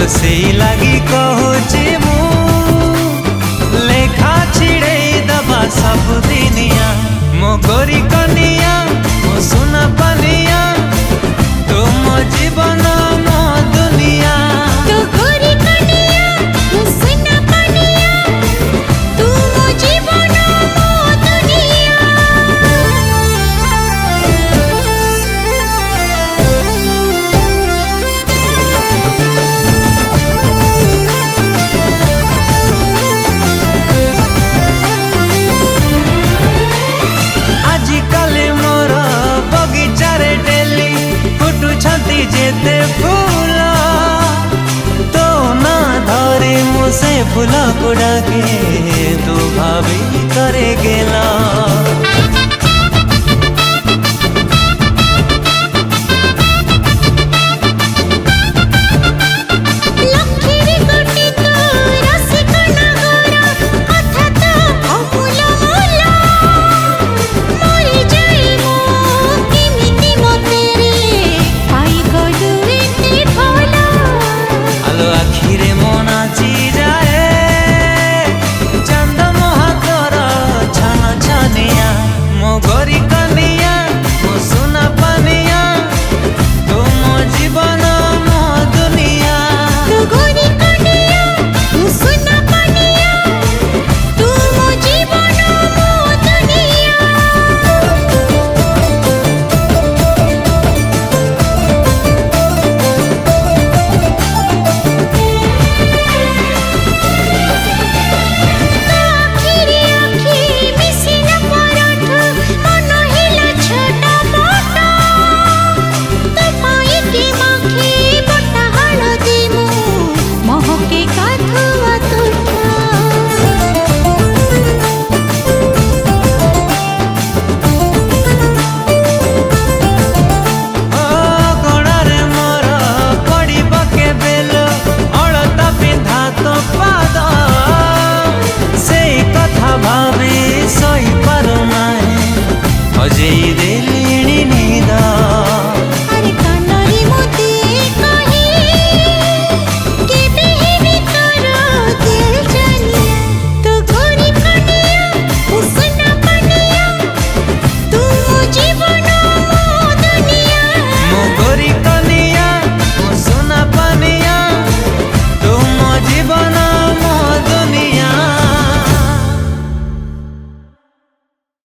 से लगी कहूची मु लेखा छिड़े दबा सब दिनिया मो गोरी कनिया मो सुना पनिया तुम जीवन मो दुनिया तो गोरी कनिया तू सुना पनिया तू मो जीवन मो दुनिया। आजिकल मोर बगीचारे डेली फुटुछंती जेते फूल तो ना धरे मुझे फूल को डाके तू भाभी करे गे